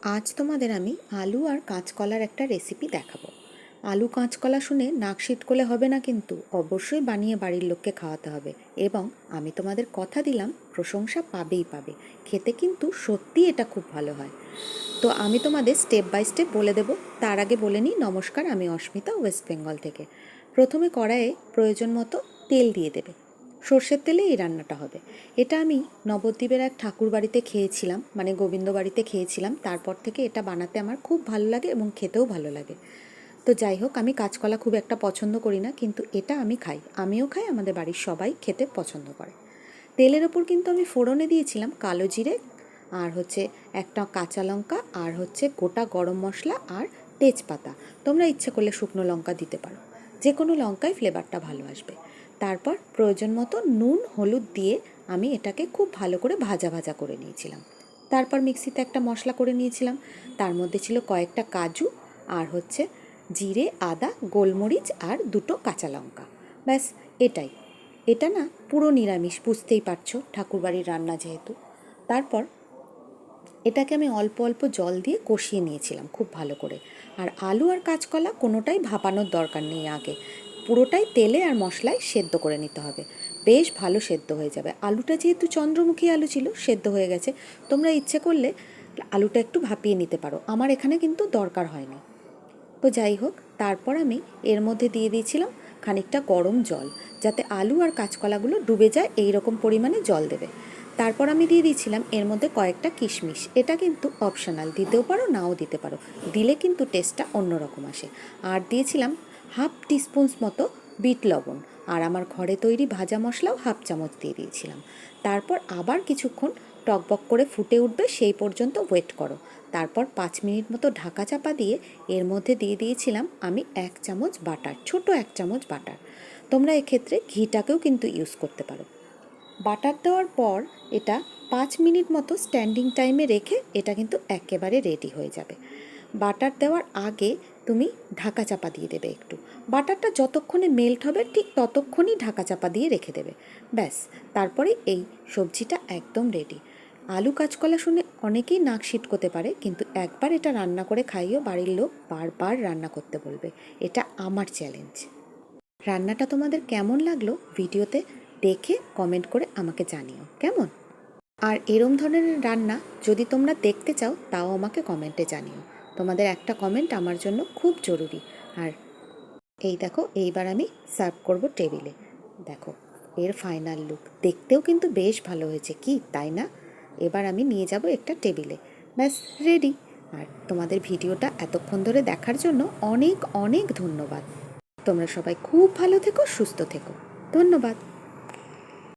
আজ তোমাদের আমি আলু আর কাঁচকলার একটা রেসিপি দেখাবো। আলু কাঁচকলা শুনে নাক সিটকলে হবে না, কিন্তু অবশ্যই বানিয়ে বাড়ির লোককে খাওয়াতে হবে। এবং আমি তোমাদের কথা দিলাম, প্রশংসা পাবেই পাবে। খেতে কিন্তু সত্যি এটা খুব ভালো হয়। তো আমি তোমাদের স্টেপ বাই স্টেপ বলে দেব। তার আগে বলে নিই, নমস্কার, আমি অস্মিতা, ওয়েস্ট বেঙ্গল থেকে। প্রথমে কড়াইয়ে প্রয়োজন মতো তেল দিয়ে দেবে। সর্ষের তেলে এই রান্নাটা হবে। এটা আমি নবদ্বীপের এক ঠাকুর বাড়িতে খেয়েছিলাম, মানে গোবিন্দ বাড়িতে খেয়েছিলাম। তারপর থেকে এটা বানাতে আমার খুব ভালো লাগে এবং খেতেও ভালো লাগে। তো যাই হোক, আমি কাঁচকলা খুব একটা পছন্দ করি না, কিন্তু এটা আমি খাই, আমিও খাই, আমাদের বাড়ির সবাই খেতে পছন্দ করে। তেলের ওপর কিন্তু আমি ফোড়নে দিয়েছিলাম কালো জিরে, আর হচ্ছে একটা কাঁচা লঙ্কা, আর হচ্ছে গোটা গরম মশলা আর তেজপাতা। তোমরা ইচ্ছে করলে শুকনো লঙ্কা দিতে পারো, যে কোনো লঙ্কায় ফ্লেভারটা ভালো আসবে। তারপর প্রয়োজন মতো নুন হলুদ দিয়ে আমি এটাকে খুব ভালো করে ভাজা ভাজা করে নিয়েছিলাম। তারপর মিক্সিতে একটা মশলা করে নিয়েছিলাম। তার মধ্যে ছিল কয়েকটা কাজু, আর হচ্ছে জিরে, আদা, গোলমরিচ আর দুটো কাঁচা লঙ্কা। ব্যাস, এটাই। এটা না পুরো নিরামিষ, বুঝতেই পারছো, ঠাকুরবাড়ির রান্না যেহেতু। তারপর এটাকে আমি অল্প অল্প জল দিয়ে কষিয়ে নিয়েছিলাম খুব ভালো করে। আর আলু আর কাঁচকলা কোনোটাই ভাপানোর দরকার নেই আগে, পুরোটাই তেলে আর মশলায় সেদ্ধ করে নিতে হবে। বেশ ভালো সেদ্ধ হয়ে যাবে। আলুটা যেহেতু চন্দ্রমুখী আলু ছিল, সেদ্ধ হয়ে গেছে। তোমরা ইচ্ছে করলে আলুটা একটু ভাপিয়ে নিতে পারো, আমার এখানে কিন্তু দরকার হয়নি। তো যাই হোক, তারপর আমি এর মধ্যে দিয়ে দিয়েছিলাম খানিকটা গরম জল, যাতে আলু আর কাঁচকলাগুলো ডুবে যায়, এই রকম পরিমাণে জল দেবে। তারপর আমি দিয়ে দিয়েছিলাম এর মধ্যে কয়েকটা কিশমিশ। এটা কিন্তু অপশনাল, দিতেও পারো নাও দিতে পারো, দিলে কিন্তু টেস্টটা অন্যরকম আসে। আর দিয়েছিলাম হাফ টিস্পুন মতো বিট লবণ, আর আমার ঘরে তৈরি ভাজা মশলাও হাফ চামচ দিয়ে দিয়েছিলাম। তারপর আবার কিছুক্ষণ টকবক করে ফুটে উঠবে, সেই পর্যন্ত ওয়েট করো। তারপর 5 মিনিট মতো ঢাকা চাপা দিয়ে এর মধ্যে দিয়ে দিয়েছিলাম আমি 1 চামচ বাটার, ছোট 1 চামচ বাটার। তোমরা এক্ষেত্রে ঘিটাকেও কিন্তু ইউজ করতে পারো। বাটার দেওয়ার পর এটা 5 মিনিট মতো স্ট্যান্ডিং টাইমে রেখে এটা কিন্তু একেবারে রেডি হয়ে যাবে। বাটার দেওয়ার আগে তুমি ঢাকা চাপা দিয়ে দেবে একটু। বাটারটা যতক্ষণে মেল্ট হবে ঠিক ততক্ষণই ঢাকা চাপা দিয়ে রেখে দেবে। ব্যাস, তারপরে এই সবজিটা একদম রেডি। আলু কাঁচকলা শুনে অনেকেই নাক সিটকোতে পারে, কিন্তু একবার এটা রান্না করে খাইও, বাড়ির লোক বারবার রান্না করতে বলবে। এটা আমার চ্যালেঞ্জ। রান্নাটা তোমাদের কেমন লাগলো ভিডিওতে দেখে কমেন্ট করে আমাকে জানিও কেমন। আর এরম ধরনের রান্না যদি তোমরা দেখতে চাও, তাও আমাকে কমেন্টে জানিও। তোমাদের একটা কমেন্ট আমার জন্য খুব জরুরি। আর এই দেখো, এইবার আমি সার্ভ করব টেবিলে। দেখো এর ফাইনাল লুক, দেখতেও কিন্তু বেশ ভালো হয়েছে, কি তাই না? এবার আমি নিয়ে যাব একটা টেবিলে। ব্যাস, রেডি। আর তোমাদের ভিডিওটা এতক্ষণ ধরে দেখার জন্য অনেক অনেক ধন্যবাদ। তোমরা সবাই খুব ভালো থেকো, সুস্থ থেকো। ধন্যবাদ।